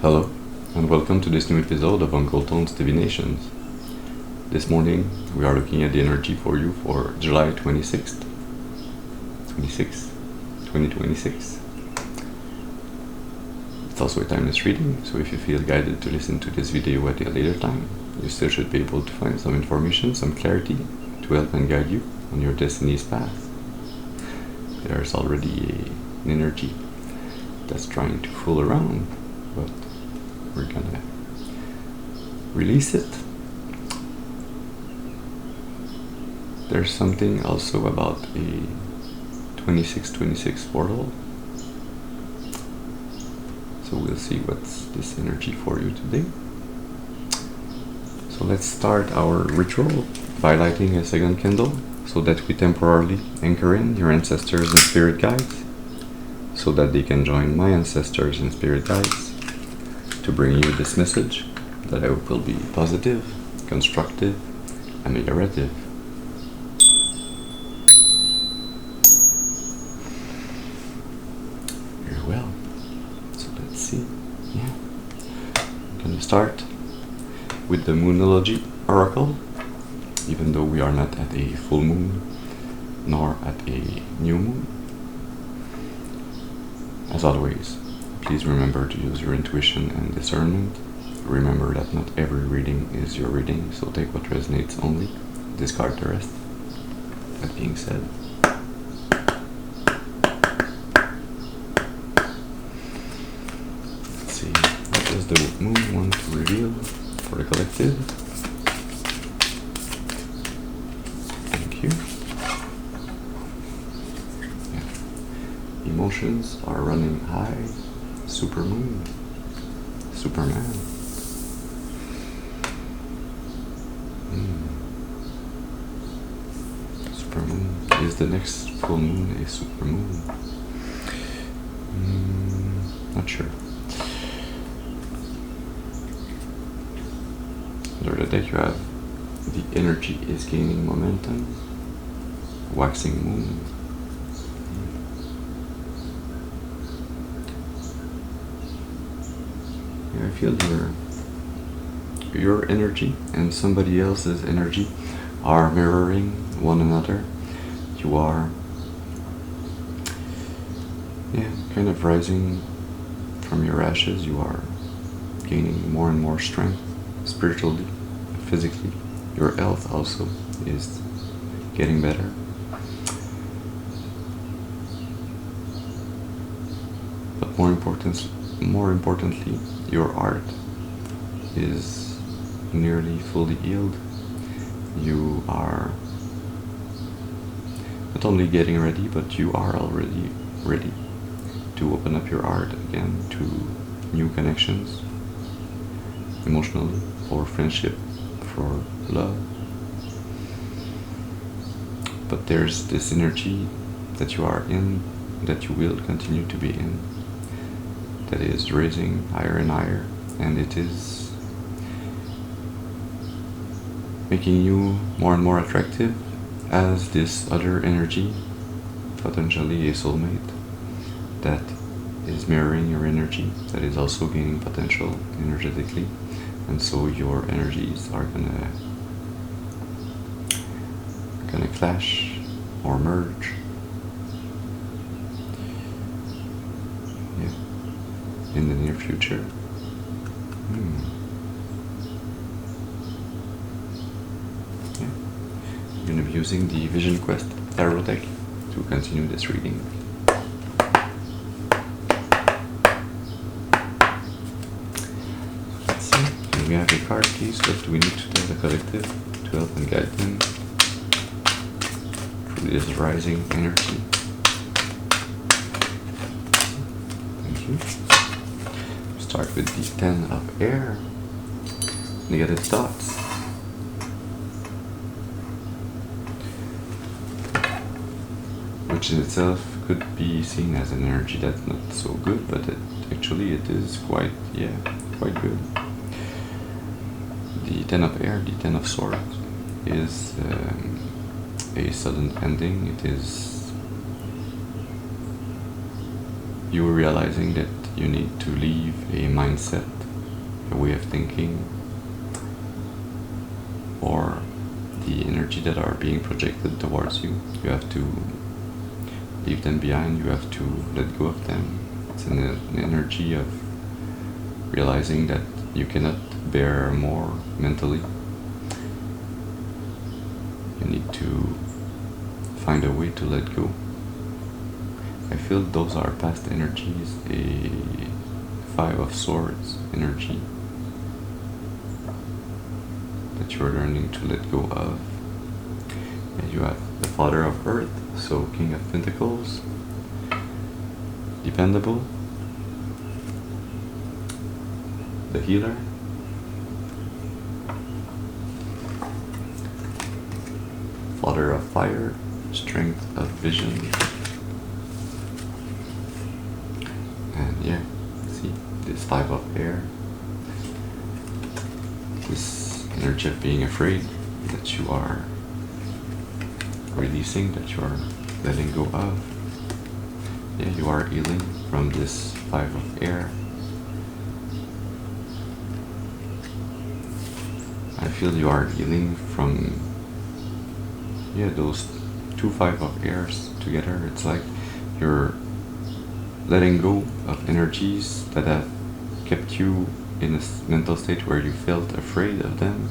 Hello, and welcome to this new episode of Uncle Tone's Divinations. This morning, we are looking at the energy for you for July 26th, 2026. It's also a timeless reading, so if you feel guided to listen to this video at a later time, you still should be able to find some information, some clarity to help and guide you on your destiny's path. There's already an energy that's trying to fool around, but we're gonna release it. There's something also about a 2626 portal, so we'll see what's this energy for you today. So let's start our ritual by lighting a second candle so that we temporarily anchor in your ancestors and spirit guides, so that they can join my ancestors and spirit guides to bring you this message that I hope will be positive, constructive, ameliorative. Very well. So let's see. I'm gonna start with the Moonology oracle, even though we are not at a full moon nor at a new moon. As always, please remember to use your intuition and discernment. Remember that not every reading is your reading, so take what resonates only, discard the rest. That being said, let's see, what does the moon want to reveal for the collective? Thank you. Emotions are running high. Supermoon, Superman. Supermoon. Is the next full moon a supermoon? Not sure. Under the deck you have the energy is gaining momentum. Waxing moon. I feel your energy and somebody else's energy are mirroring one another. You are kind of rising from your ashes. You are gaining more and more strength spiritually, physically. Your health also is getting better. But more importantly, your art is nearly fully healed. You are not only getting ready, but you are already ready to open up your art again to new connections, emotionally, for friendship, for love. But there's this energy that you are in, that you will continue to be in, that is raising higher and higher, and it is making you more and more attractive as this other energy, potentially a soulmate, that is mirroring your energy, that is also gaining potential energetically, and so your energies are gonna clash or merge. In the near future. I'm going to be using the Vision Quest tarot deck to continue this reading. Let's see. Here we have a card, please. What do we need to tell the collective to help and guide them through this rising energy? Thank you. Start with the 10 of air. Negative thoughts. Which in itself could be seen as an energy that's not so good, but actually it is quite good. The 10 of air, the 10 of swords, is a sudden ending. It is you realizing that you need to leave a mindset, a way of thinking, or the energy that are being projected towards you. You have to leave them behind, you have to let go of them. It's an energy of realizing that you cannot bear more mentally. You need to find a way to let go. I feel those are past energies, a 5 of Swords energy that you're learning to let go of. And you have the Father of Earth, so King of Pentacles, dependable, the Healer, Father of Fire, Strength of Vision, and yeah, see, this 5 of Air, this energy of being afraid that you are releasing, that you are letting go of. Yeah, you are healing from this 5 of Air. I feel you are healing from, yeah, those 2 5 of Airs together. It's like you're letting go of energies that have kept you in a mental state where you felt afraid of them,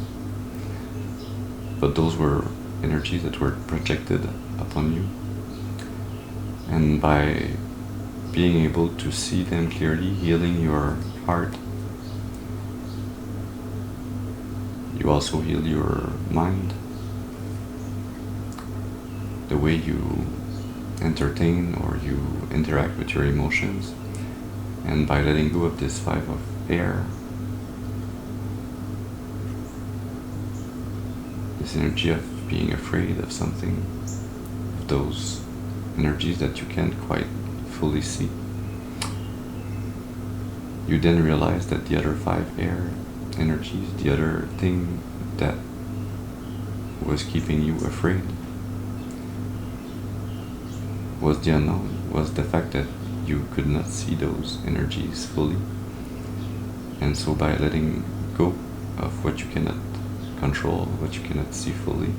but those were energies that were projected upon you. And by being able to see them clearly, healing your heart, you also heal your mind, the way you entertain or you interact with your emotions. And by letting go of this 5 of Air, this energy of being afraid of something, of those energies that you can't quite fully see, you then realize that the other 5 Air energies, the other thing that was keeping you afraid, was the unknown, was the fact that you could not see those energies fully. And so by letting go of what you cannot control, what you cannot see fully,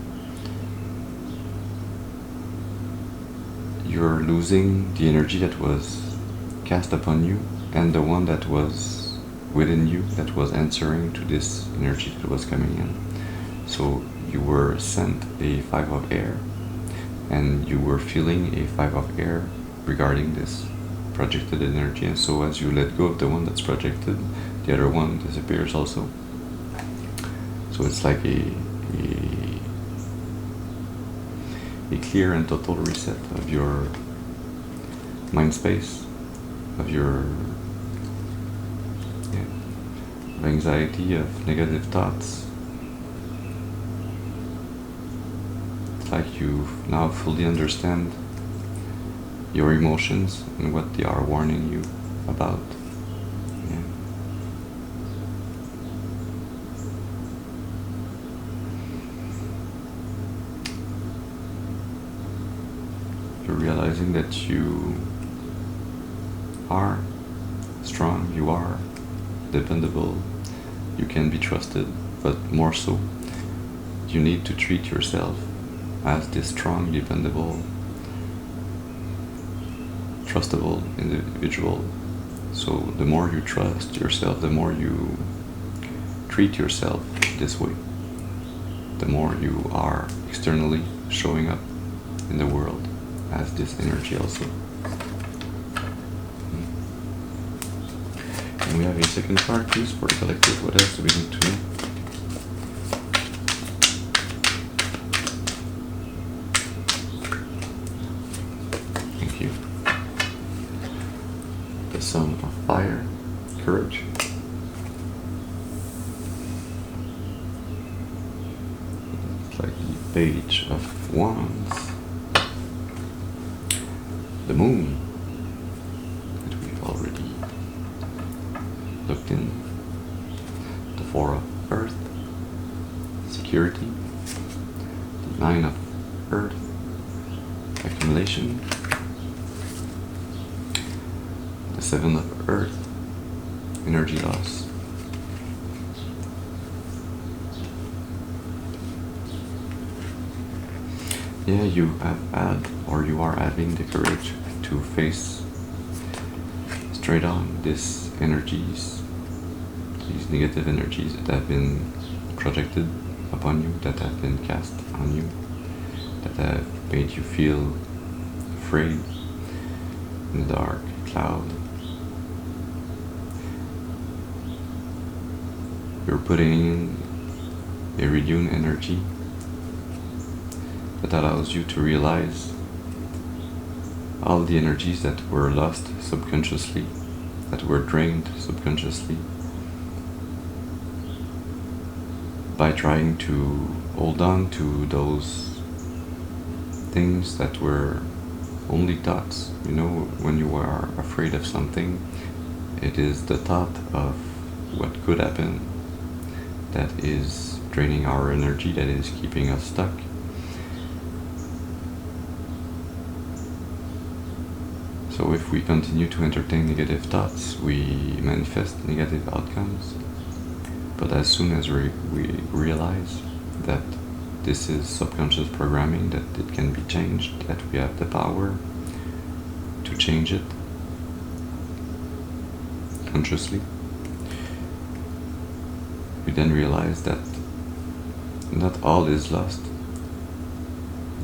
you're losing the energy that was cast upon you and the one that was within you that was answering to this energy that was coming in. So you were sent a 5 of Air, and you were feeling a 5 of Air regarding this projected energy, and so as you let go of the one that's projected, the other one disappears also. So it's like a clear and total reset of your mind space, of your of anxiety, of negative thoughts. It's like you now fully understand your emotions and what they are warning you about. Yeah. You're realizing that you are strong, you are dependable, you can be trusted, but more so, you need to treat yourself as this strong, dependable, trustable individual. So the more you trust yourself, the more you treat yourself this way, the more you are externally showing up in the world as this energy also. And we have a second card, please, for the collective. What else do we need to know? Thank you. The Sun of Fire, Courage. It's like the Page of Wands. The Moon, that we've already looked in. The Four of Earth, Security. The Nine of Earth, Accumulation. The Seven of Earth, energy loss. Yeah, you have had, or you are having the courage to face straight on these energies, these negative energies that have been projected upon you, that have been cast on you, that have made you feel afraid in the dark cloud. You're putting in a renewed energy that allows you to realize all the energies that were lost subconsciously, that were drained subconsciously by trying to hold on to those things that were only thoughts. You know, when you are afraid of something, it is the thought of what could happen that is draining our energy, that is keeping us stuck. So if we continue to entertain negative thoughts, we manifest negative outcomes. But as soon as we realize that this is subconscious programming, that it can be changed, that we have the power to change it consciously, we then realize that not all is lost.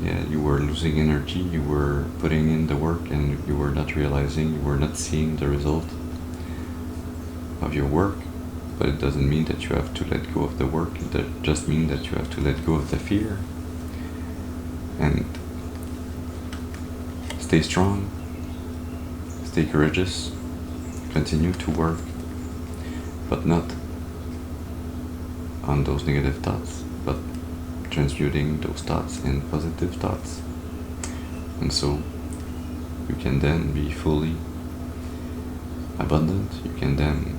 Yeah, you were losing energy, you were putting in the work, and you were not realizing, you were not seeing the result of your work. But it doesn't mean that you have to let go of the work. It just means that you have to let go of the fear and stay strong, stay courageous, continue to work, but not on those negative thoughts, but transmuting those thoughts in positive thoughts. And so you can then be fully abundant, you can then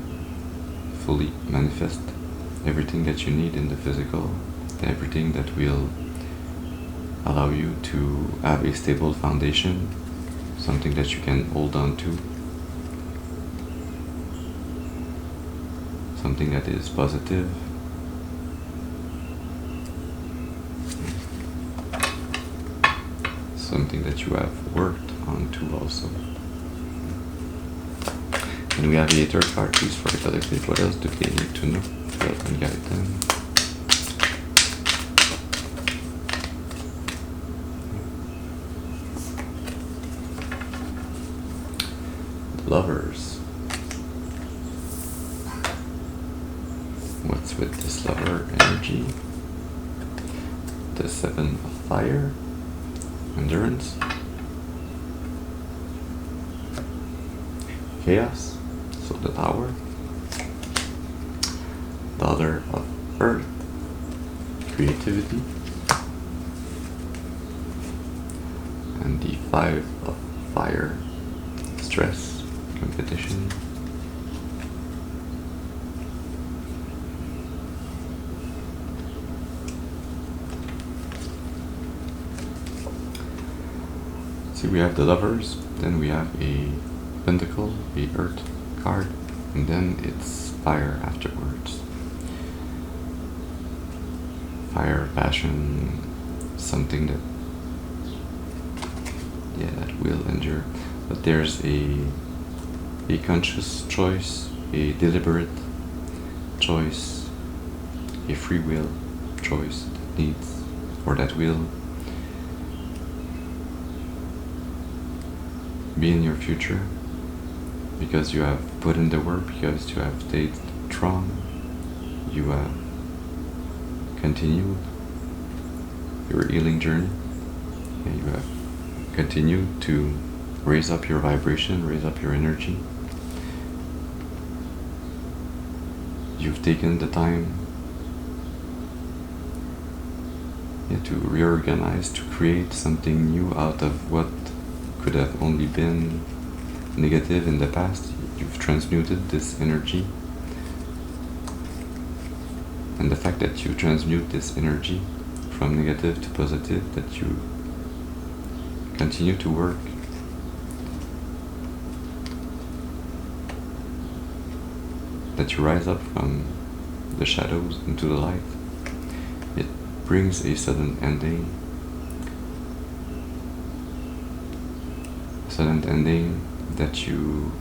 fully manifest everything that you need in the physical, everything that will allow you to have a stable foundation, something that you can hold on to, something that is positive. Something that you have worked on to also. And we have a third card, please, for the collective. What else do they need to know to help and guide them? The Lovers. What's with this lover energy? The Seven of Fire. Endurance. Chaos. So the Tower. Daughter of Earth. Creativity. And the Five of Fire. Stress. Competition. See, we have the Lovers, then we have a Pentacle, a Earth card, and then it's Fire afterwards. Fire, passion, something that, yeah, that will endure. But there's a conscious choice, a deliberate choice, a free will choice that needs, or that will be in your future, because you have put in the work, because you have stayed strong, you have continued your healing journey, and you have continued to raise up your vibration, raise up your energy. You've taken the time, to reorganize, to create something new out of what could have only been negative in the past. You've transmuted this energy, and the fact that you transmute this energy from negative to positive, that you continue to work that you rise up from the shadows into the light. It brings a sudden ending. That you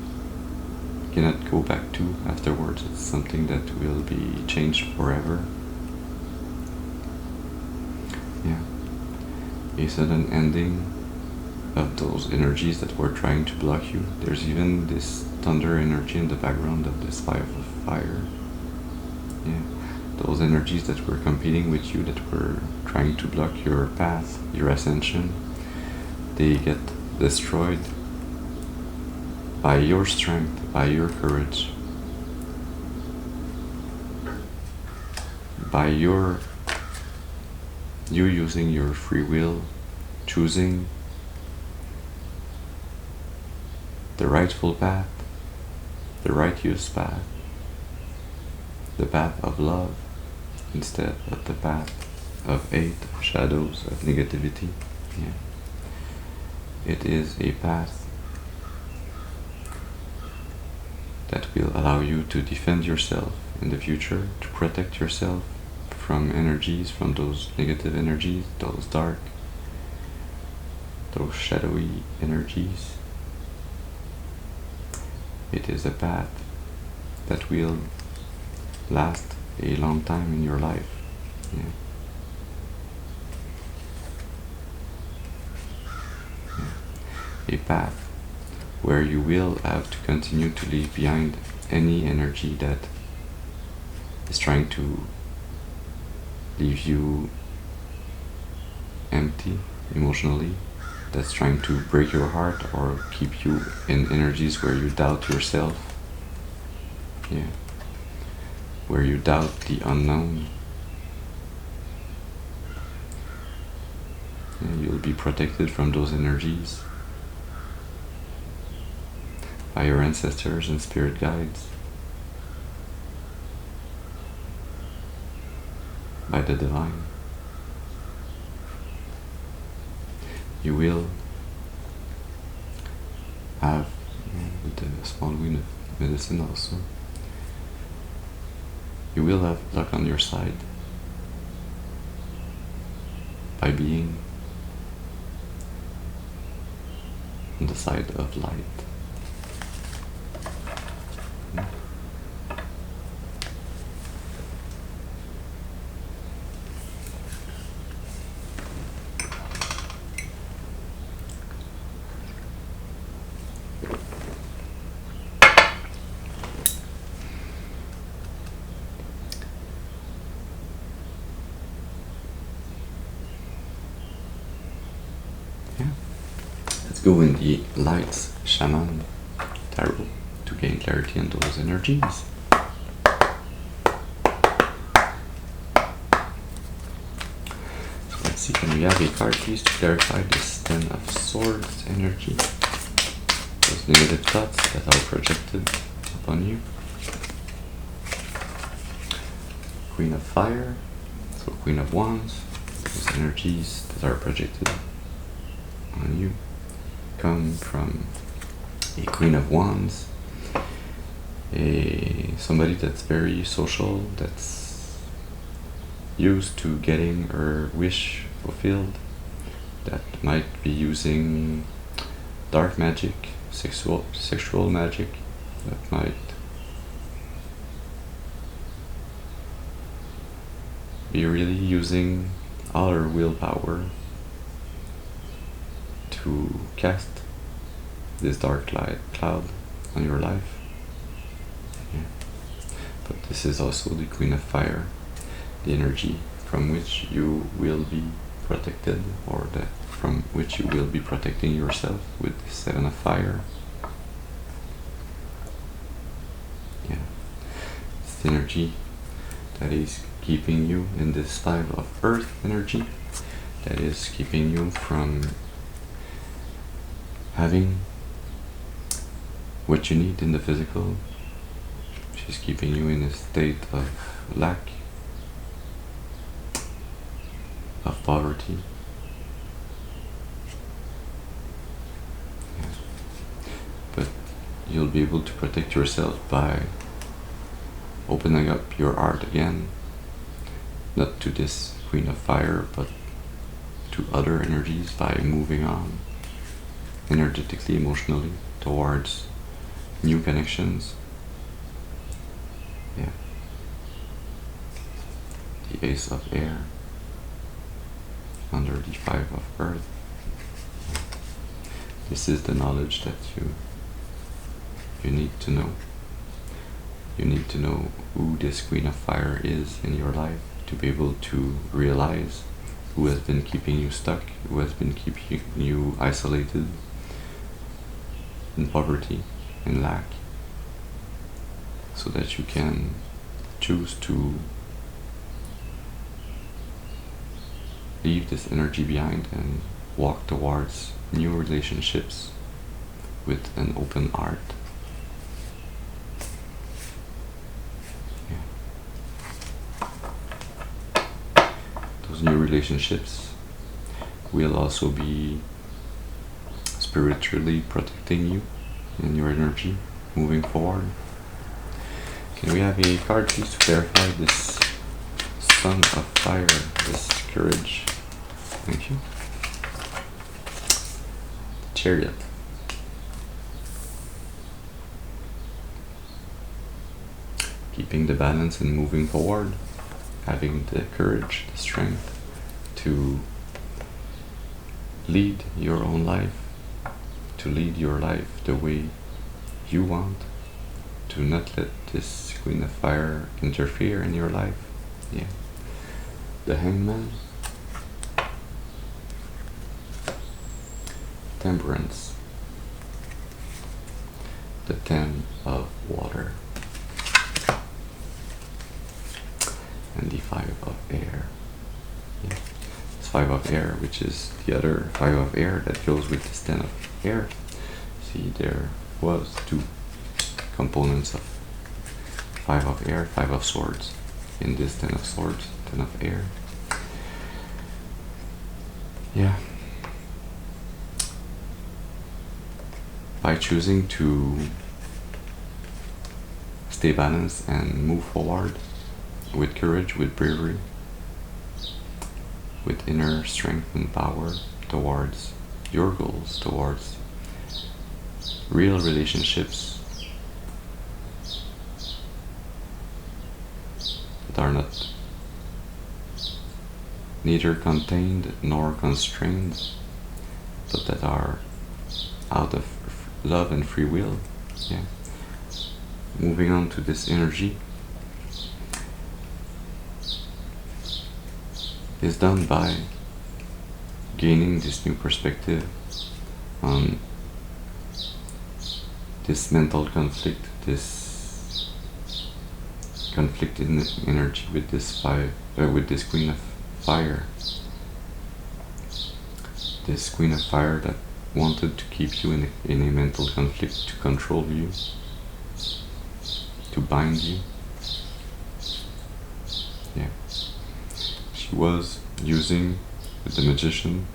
cannot go back to afterwards. It's something that will be changed forever. Yeah. A sudden ending of those energies that were trying to block you. There's even this thunder energy in the background of this fire. Yeah. Those energies that were competing with you, that were trying to block your path, your ascension, they get destroyed by your strength, by your courage, by you using your free will, choosing the rightful path, the righteous path, the path of love instead of the path of hate, of shadows, of negativity. Yeah. It is a path that will allow you to defend yourself in the future, to protect yourself from energies, from those negative energies, those dark, those shadowy energies. It is a path that will last a long time in your life. Yeah. Yeah. A path where you will have to continue to leave behind any energy that is trying to leave you empty emotionally, that's trying to break your heart or keep you in energies where you doubt yourself. Yeah. Where you doubt the unknown. Yeah, you'll be protected from those energies by your ancestors and spirit guides, by the divine. You will have, with the small wheel of medicine also, you will have luck on your side by being on the side of light. Let's go in the lights shaman tarot to gain clarity on those energies. So let's see, can we have a card please to clarify this Ten of Swords energy? Those negative thoughts that are projected upon you. Queen of Fire, so Queen of Wands, those energies that are projected on you come from a Queen of Wands, somebody that's very social, that's used to getting her wish fulfilled, that might be using dark magic, sexual magic, that might be really using all her willpower to cast this dark cloud on your life. Yeah. But this is also the Queen of Fire, the energy from which you will be protected, or from which you will be protecting yourself with the Seven of Fire. Yeah. It's the energy that is keeping you in this Five of Earth energy, that is keeping you from having what you need in the physical. She's keeping you in a state of lack, of poverty. Yeah. But you'll be able to protect yourself by opening up your heart again, not to this Queen of Fire, but to other energies by moving on energetically, emotionally, towards new connections. Yeah. The Ace of Air under the Five of Earth. This is the knowledge that you need to know. You need to know who this Queen of Fire is in your life to be able to realize who has been keeping you stuck, who has been keeping you isolated, in poverty, in lack, so that you can choose to leave this energy behind and walk towards new relationships with an open heart. Those new relationships will also be spiritually protecting you and your energy moving forward. Can we have a card please to clarify this Sun of Fire, this courage? Thank you. Chariot. Keeping the balance and moving forward, having the courage, the strength to lead your own life, to lead your life the way you want, to not let this Queen of Fire interfere in your life. Yeah. The Hangman. Temperance. The Ten of Water. And the Five of Air. Yeah. This Five of Air, which is the other Five of Air that goes with this Ten of Air. See, there was two components of Five of Air, Five of Swords in this Ten of Swords, Ten of Air. Yeah. By choosing to stay balanced and move forward with courage, with bravery, with inner strength and power towards your goals, towards real relationships that are not neither contained nor constrained, but that are out of love and free will. Yeah. Moving on to this energy is done by gaining this new perspective on this mental conflict, this conflicted energy with this with this Queen of Fire, this Queen of Fire that wanted to keep you in a mental conflict, to control you, to bind you. Yeah. She was using, with the Magician,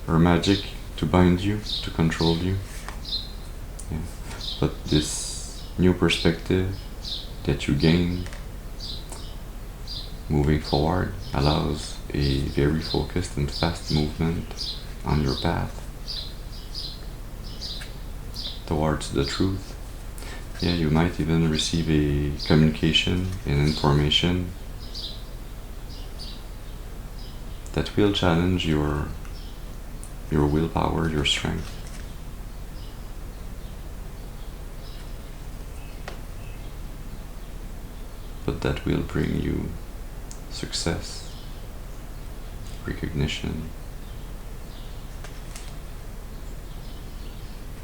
her magic to bind you, to control you. Yeah. But this new perspective that you gain moving forward allows a very focused and fast movement on your path towards the truth. Yeah, you might even receive a communication and information that will challenge your willpower, your strength. But that will bring you success, recognition,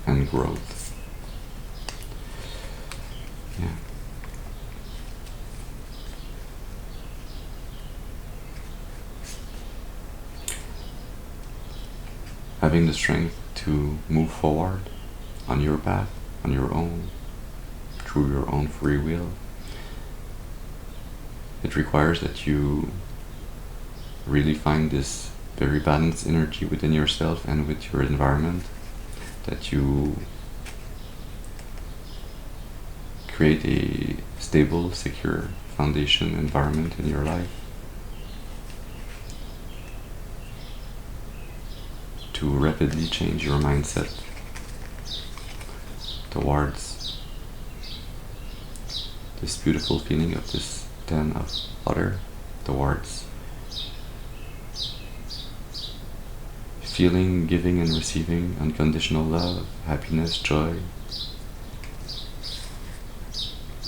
and growth. Yeah. Having the strength to move forward on your path, on your own, through your own free will, it requires that you really find this very balanced energy within yourself and with your environment, that you create stable, secure foundation environment in your life, to rapidly change your mindset towards this beautiful feeling of this 10 of water, towards feeling, giving and receiving unconditional love, happiness, joy,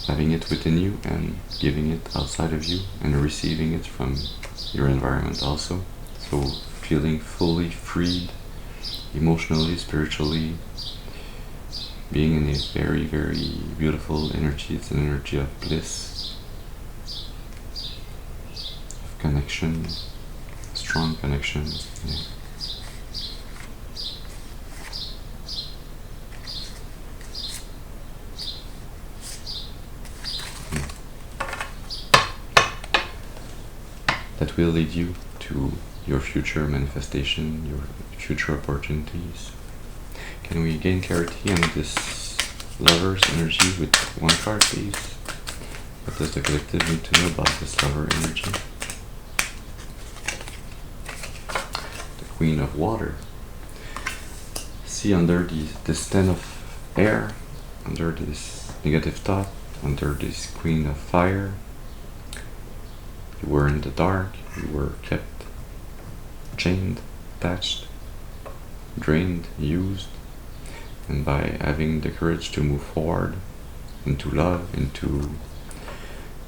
having it within you and giving it outside of you and receiving it from your environment also. So feeling fully freed emotionally, spiritually, being in a very, very beautiful energy. It's an energy of bliss, of connection, strong connection. Yeah. That will lead you to your future manifestation, your future opportunities. Can we gain clarity on this lover's energy with one card, please? What does the collective need to know about this lover energy? The Queen of Water. See, under this 10 of air, under this negative thought, under this Queen of Fire, you were in the dark, you were kept chained, attached, drained, used, and by having the courage to move forward into love, into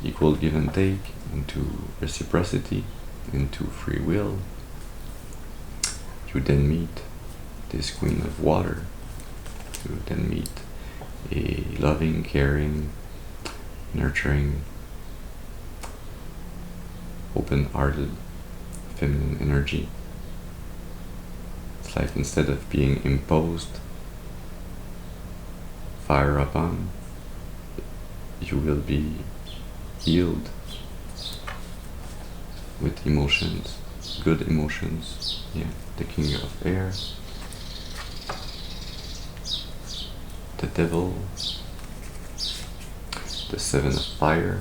equal give and take, into reciprocity, into free will, you then meet this Queen of Water. You then meet a loving, caring, nurturing, open-hearted feminine energy. It's like instead of being imposed, fire upon, you will be healed with emotions, good emotions. Yeah, the King of Air, the Devil, the Seven of Fire,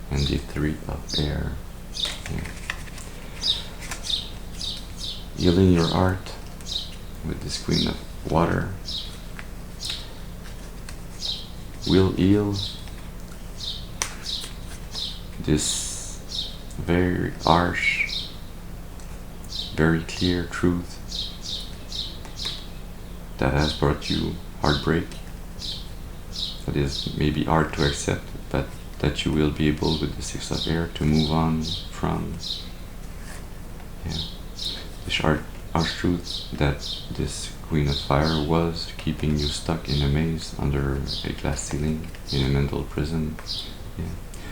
and the Three of Air. Yeah. Healing your heart with this Queen of Water will heal this very harsh, very clear truth that has brought you heartbreak, that is maybe hard to accept, but that you will be able with the Six of Air to move on from. Yeah. This harsh truth that this Queen of Fire was keeping you stuck in a maze under a glass ceiling in a mental prison. Yeah.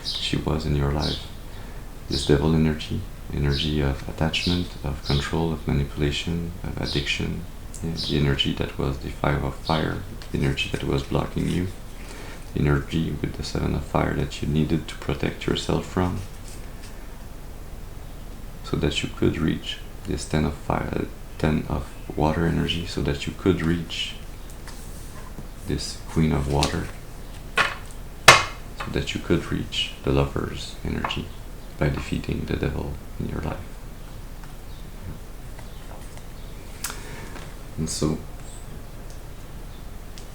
She was in your life. This Devil energy, energy of attachment, of control, of manipulation, of addiction. Yeah. The energy that was the Five of Fire, the energy that was blocking you. The energy with the Seven of Fire that you needed to protect yourself from, so that you could reach this 10 of fire, 10 of water energy, so that you could reach this Queen of Water, so that you could reach the Lover's energy by defeating the Devil in your life. And so,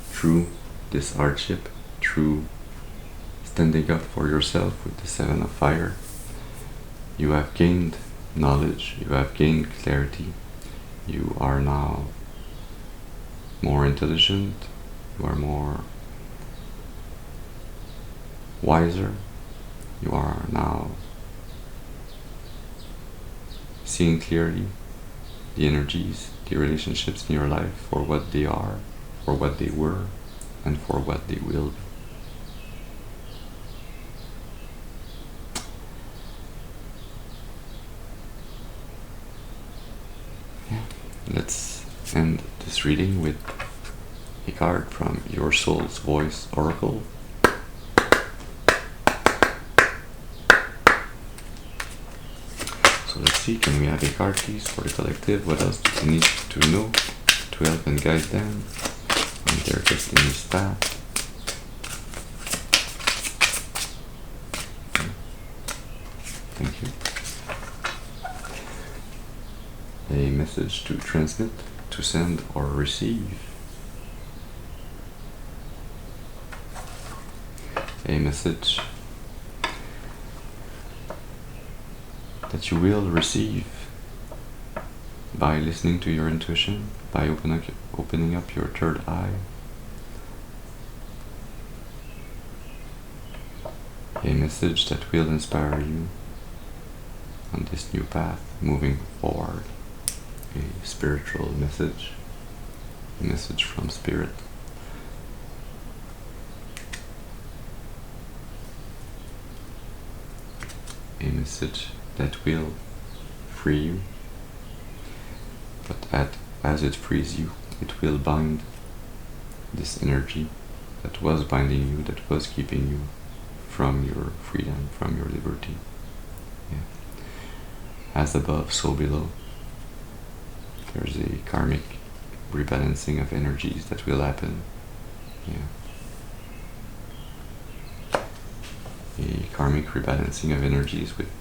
through this hardship, through standing up for yourself with the Seven of Fire, you have gained knowledge, you have gained clarity, you are now more intelligent, you are more wiser, you are now seeing clearly the energies, the relationships in your life for what they are, for what they were, and for what they will be. Let's end this reading with a card from Your Soul's Voice Oracle. So let's see, can we have a card please for the collective? What else do they need to know to help and guide them on their destiny's path? message to transmit, to send or receive. A message that you will receive by listening to your intuition, by opening up your third eye. A message that will inspire you on this new path moving forward. A spiritual message, a message from Spirit. A message that will free you, but as it frees you, it will bind this energy that was binding you, that was keeping you from your freedom, from your liberty. Yeah. As above, so below. There's a karmic rebalancing of energies that will happen. Yeah. A karmic rebalancing of energies with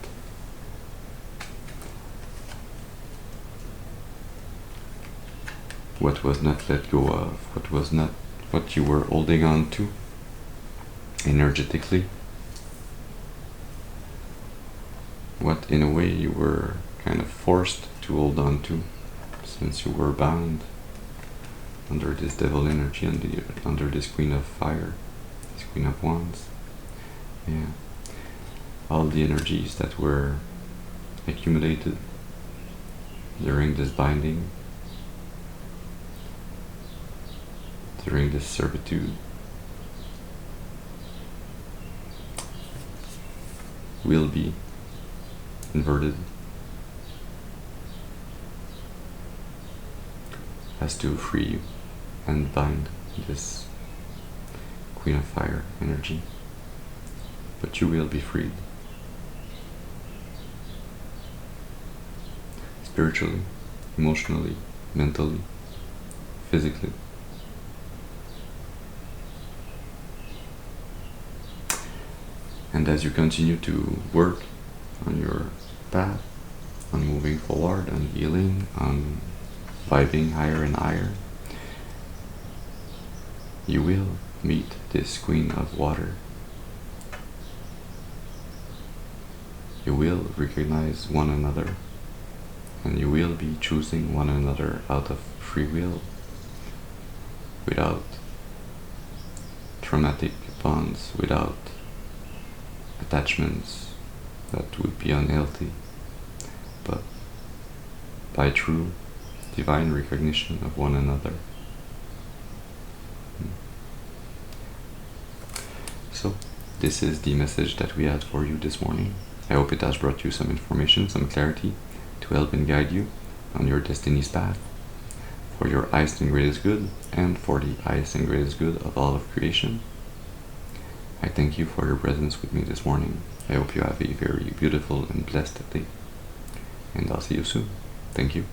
what was not let go of, what you were holding on to energetically, what in a way you were kind of forced to hold on to, since you were bound under this devil energy, under this Queen of Fire, this Queen of Wands. Yeah. All the energies that were accumulated during this binding, during this servitude, will be inverted as to free you and bind this Queen of Fire energy. But you will be freed. Spiritually, emotionally, mentally, physically. And as you continue to work on your path, on moving forward, on healing, on vibing higher and higher, you will meet this Queen of Water. You will recognize one another, and you will be choosing one another out of free will, without traumatic bonds, without attachments that would be unhealthy, but by true divine recognition of one another. So, this is the message that we had for you this morning. I hope it has brought you some information, some clarity to help and guide you on your destiny's path for your highest and greatest good and for the highest and greatest good of all of creation. I thank you for your presence with me this morning. I hope you have a very beautiful and blessed day. And I'll see you soon. Thank you.